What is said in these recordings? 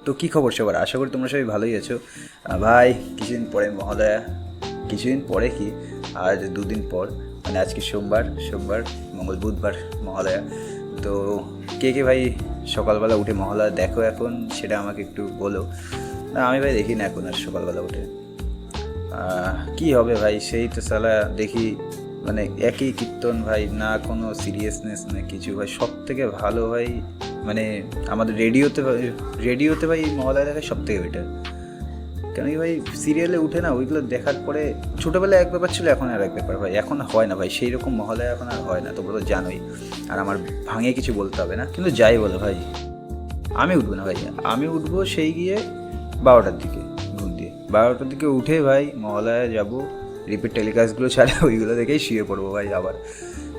তো কী খবর সবার, আশা করি তোমরা সবাই ভালোই আছো। ভাই কিছুদিন পরে মহোদয়া, কিছুদিন পরে কি আর দুদিন পর, মানে আজকে সোমবার, মঙ্গল বুধবার মহোদয়া। তো কে কে ভাই সকালবেলা উঠে মহোদয়া দেখো এখন, সেটা আমাকে একটু বলো। না আমি ভাই দেখি না এখন আর সকালবেলা উঠে। কি হবে ভাই, সেই তো সালা দেখি মানে একই কীর্তন ভাই, না কোনো সিরিয়াসনেস না কিছু ভাই। সব থেকে ভালো ভাই মানে আমাদের রেডিওতে ভাই মহোদয় দেখা সব থেকে বেটার। কেন কি ভাই সিরিয়ালে উঠে না ওইগুলো দেখার পরে, ছোটোবেলায় এক ব্যাপার ছিল, এখন আর এক ব্যাপার ভাই। এখন হয় না ভাই সেই রকম মহোদয়, এখন আর হয় না, তোমরা তো জানোই। আর আমার ভাঙিয়ে কিছু বলতে হবে না, কিন্তু যাই বলো ভাই, আমি উঠবো না ভাই। আমি উঠবো সেই গিয়ে 12টার দিকে, ঘুম দিয়ে 12টার দিকে উঠে ভাই মহালয়া যাবো, রিপিট টেলিকাস্টগুলো ছাড়া ওইগুলো দেখেই শুয়ে পড়বো ভাই আবার।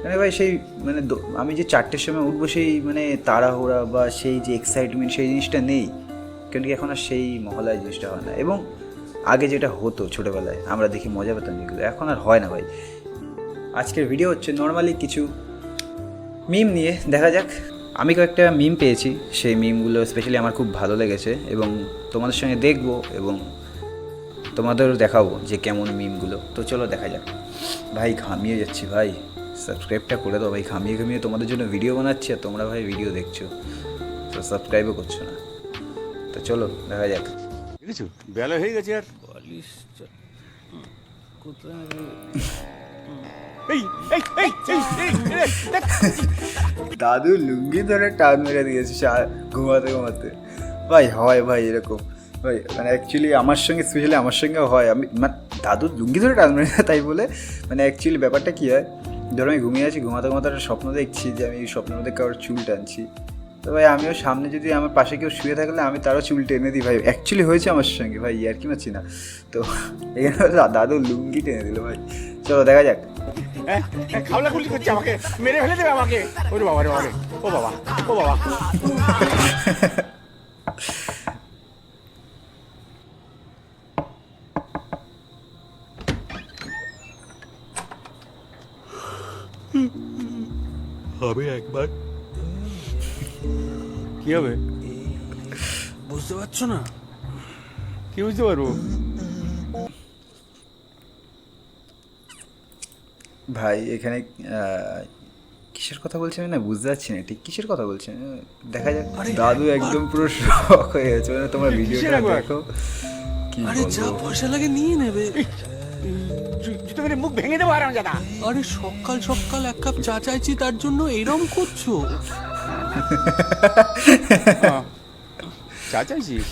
মানে ভাই সেই মানে আমি যে 4টের সময় উঠবো সেই মানে তাড়াহুড়া বা সেই যে এক্সাইটমেন্ট, সেই জিনিসটা নেই। কেন কি এখন আর সেই মহালয়া জিনিসটা হয় না। এবং আগে যেটা হতো ছোটোবেলায় আমরা দেখি মজা পেতাম যেগুলো, এখন আর হয় না ভাই। আজকের ভিডিও হচ্ছে নর্মালি কিছু মিম নিয়ে, দেখা যাক। আমি কয়েকটা মিম পেয়েছি, সেই মিমগুলো স্পেশালি আমার খুব ভালো লেগেছে এবং তোমাদের সঙ্গে দেখবো এবং তোমাদেরও দেখাবো যে কেমন মিমগুলো। তো চলো দেখা যাক। ভাই ঘামিয়ে যাচ্ছি ভাই, সাবস্ক্রাইবটা করে দাও ভাই। ঘামিয়ে ঘামিয়ে তোমাদের জন্য ভিডিও বানাচ্ছি আর তোমরা ভাই ভিডিও দেখছো, তো সাবস্ক্রাইবও করছো না। তো চলো দেখা যাক। দেখেছো বেলা হয়ে গেছে আর এই এই এই এই দেখ দাদু লুঙ্গি ধরে টান মেরে দিয়েছে ঘুমাতে ঘুমাতে। ভাই হয় ভাই এরকম ভাই, মানে অ্যাকচুয়ালি আমার সঙ্গে, স্পেশালি আমার সঙ্গেও হয়। আমি মানে দাদু লুঙ্গি ধরে টান মেরে তাই বলে মানে অ্যাকচুয়ালি ব্যাপারটা কী হয়, ধরো আমি ঘুমিয়ে আছি, ঘুমাতে ঘুমাতে একটা স্বপ্ন দেখছি যে আমি স্বপ্নের মধ্যে কারোর চুল টানছি। তো ভাই আমিও সামনে যদি আমার পাশে কেউ শুয়ে থাকলে আমি তারও চুল টেনে দিই ভাই। অ্যাকচুয়ালি হয়েছে আমার সঙ্গে ভাই, আর কি মারছি না। তো এখানে দাদু লুঙ্গি টেনে দিল ভাই। চলো দেখা যাক। খাওলা গুলি করছে আমাকে, মেরে ফেলে দেবে আমাকে। ওরে বাবা রে বাবা, ও বাবা, ও বাবা। হবে একবার, কি হবে বুঝতে পারছো না? কি বুঝতে পারবো ভাই এখানে কিসের কথা বলছেন আমি না বুঝতে পারছি না ঠিক কিসের কথা বলছেন। দেখা যাক। দাদু একদম পুরো শক হয়ে গেছে, মানে তোমার ভিডিওটা দেখো। কি আরে যা বলবো, পয়সা লাগে নিয়ে নেবে। জুতো মেরে মুখ ভেঙে দেবো আরাম জাদা। আরে সকাল সকাল এক কাপ চা চাইছি তার জন্য এরম করছো? চা চাইছিস?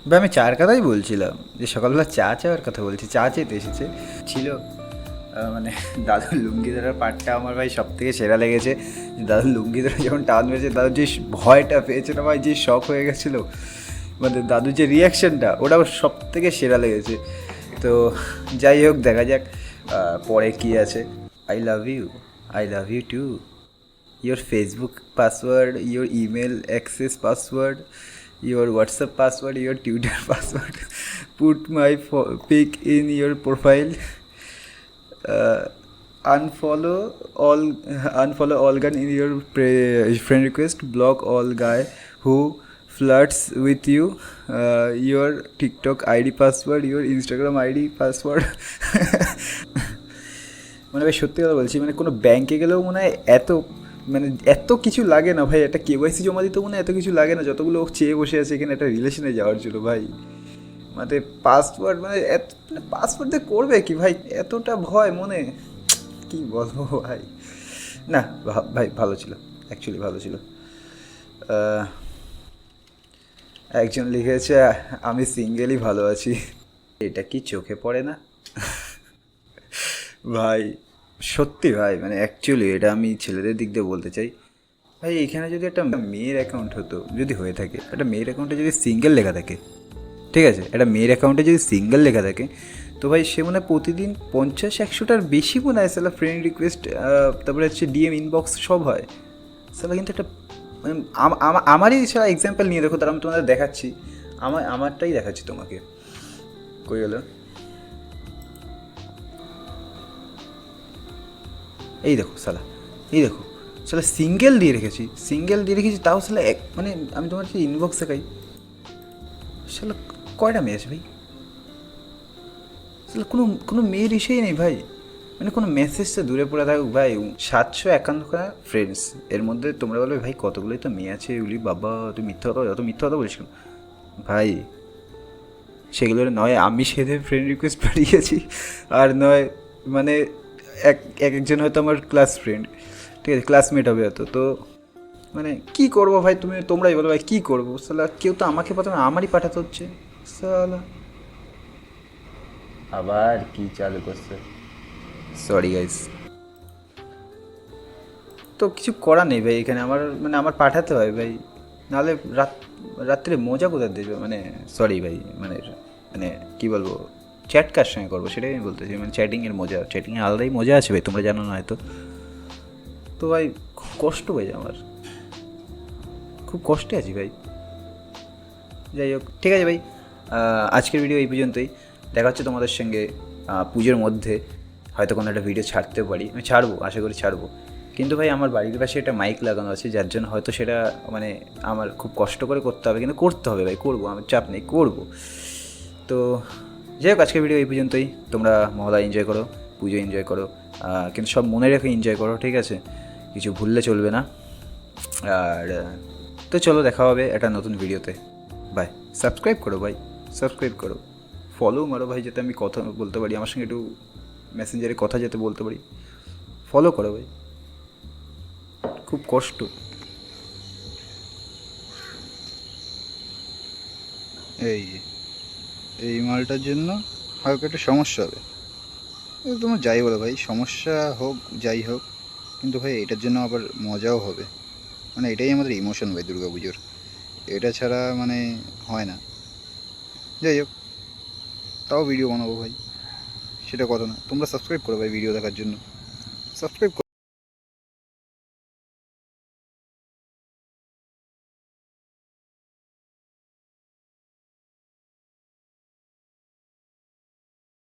ভাই আমি চার কথাই বলছিলাম, যে সকালবেলা চা চাওয়ার কথা বলছি, চা চাইতে এসেছে ছিল। মানে দাদুর লুঙ্গি ধরার পার্টটা আমার ভাই সব থেকে সেরা লেগেছে। দাদুর লুঙ্গি ধরে যখন টান মেরেছে, দাদুর যে ভয়টা পেয়েছে না ভাই, যে শক হয়ে গেছিলো, মানে দাদুর যে রিয়াকশানটা, ওটা সব থেকে সেরা লেগেছে। তো যাই হোক দেখা যাক পরে কী আছে। I love you too, your Facebook password, your email access password, your WhatsApp password, your Twitter password. Put my pic in your profile. Uh, unfollow all guy in your friend request. Block all guy who flirts with you. Your TikTok ID password, your Instagram ID password. মানে ভাই সত্যি কথা বলছি, মানে কোনো ব্যাংকে গেলেও মনে হয় এত কিছু লাগে না ভাই। একটা কেওয়াইসি জমা দিতে মনে হয় এত কিছু লাগে না, যতগুলো চেয়ে বসে আছে এখানে একটা রিলেশনে যাওয়ার জন্য ভাই। মানে পাসওয়ার্ড পাসওয়ার্ড দিয়ে করবে কি ভাই, এতটা ভয় মনে, কি বলবো ভাই। না ভাই ভালো ছিল, অ্যাকচুয়ালি ভালো ছিল। একজন লিখেছে আমি সিঙ্গেলই ভালো আছি। এটা কি চোখে পড়ে না ভাই? সত্যি ভাই, মানে অ্যাকচুয়ালি এটা আমি ছেলেদের দিক দিয়ে বলতে চাই ভাই। এখানে যদি একটা মেয়ের অ্যাকাউন্ট হতো, যদি হয়ে থাকে, একটা মেয়ের অ্যাকাউন্টে যদি সিঙ্গেল লেখা থাকে, ঠিক আছে, একটা মেয়ের অ্যাকাউন্টে যদি সিঙ্গেল লেখা থাকে, তো ভাই সে মনে হয় প্রতিদিন 50-100টার বেশি মনে হয় সালা ফ্রেন্ড রিকোয়েস্ট, তারপরে হচ্ছে ডিএম ইনবক্স সব হয় সালা। কিন্তু একটা মানে আমারই সারা এক্সাম্পল নিয়ে দেখো, তার আমি তোমাদের দেখাচ্ছি, আমারটাই দেখাচ্ছি তোমাকে। কই গেল? এই দেখো সালা, এই দেখো সালা সিঙ্গেল দিয়ে রেখেছি তাও সালা এক মানে আমি তোমার যে ইনবক্স দেখাই সালা কয়টা মেয়ে আছে ভাই সালা কোনো মেয়ের ইসেই নেই ভাই মানে কোনো মেসেজটা দূরে পড়ে থাকুক ভাই 751 ফ্রেন্ডস এর মধ্যে তোমরা বলবে ভাই কতগুলোই তো মেয়ে আছে এগুলি বাবা তুই যত মিথ্যা কথা বলিস কেন ভাই সেগুলোর নয় আমি সেদে ফ্রেন্ড রিকোয়েস্ট পাঠিয়েছি আর নয় মানে একজন হয়তো আমার ক্লাস ফ্রেন্ড ঠিক আছে ক্লাসমেট হবে হয়তো তো মানে কী করবো ভাই তোমরাই বলো ভাই কী করবো সালা কেউ তো আমাকে প্রথমে আমারই পাঠাতে হচ্ছে সালা আবার কি চালু করছে সরি গাইস তো কিছু করার নেই ভাই এখানে আমার পাঠাতে হয় ভাই নাহলে রাত্রে মজা কোথায় দেবে মানে সরি ভাই মানে কী বলবো চ্যাট কার সঙ্গে করবো সেটাই আমি বলতেছি মানে চ্যাটিংয়ে আলাদাই মজা আছে ভাই তোমরা জানো না হয়তো তো ভাই খুব কষ্ট ভাই আমার খুব কষ্টে আছি ভাই যাই হোক ঠিক আছে ভাই আজকের ভিডিও এই পর্যন্তই দেখা হচ্ছে তোমাদের সঙ্গে পুজোর মধ্যে হয়তো কোনো একটা ভিডিও ছাড়তেও পারি আমি ছাড়বো আশা করি ছাড়বো কিন্তু ভাই আমার বাড়ির পাশে একটা মাইক লাগানো আছে যার জন্য হয়তো সেটা মানে আমার খুব কষ্ট করে করতে হবে কিন্তু করতে হবে ভাই করবো আমার চাপ নেই করবো তো যাই হোক আজকের ভিডিও এই পর্যন্তই তোমরা মহলা এনজয় করো পুজো এনজয় করো কিন্তু সব মনে রেখে এনজয় করো ঠিক আছে কিছু ভুললে চলবে না আর তো চলো দেখা হবে একটা নতুন ভিডিওতে বাই সাবস্ক্রাইব করো ফলো মারো ভাই যাতে আমি কথা বলতে পারি আমার সঙ্গে একটু মেসেঞ্জারে কথা যাতে বলতে পারি ফলো করো ভাই খুব কষ্ট এই মালটার জন্য হালকা একটা সমস্যা হবে তোমার যাই বলো ভাই সমস্যা হোক যাই হোক কিন্তু ভাই এটার জন্য আবার মজাও হবে মানে এটাই আমাদের ইমোশন ভাই দুর্গাপুজোর এটা ছাড়া মানে হয় না যাই হোক তাও ভিডিও বানাবো ভাই সেটা কথা না তোমরা সাবস্ক্রাইব করো ভাই ভিডিও দেখার জন্য সাবস্ক্রাইব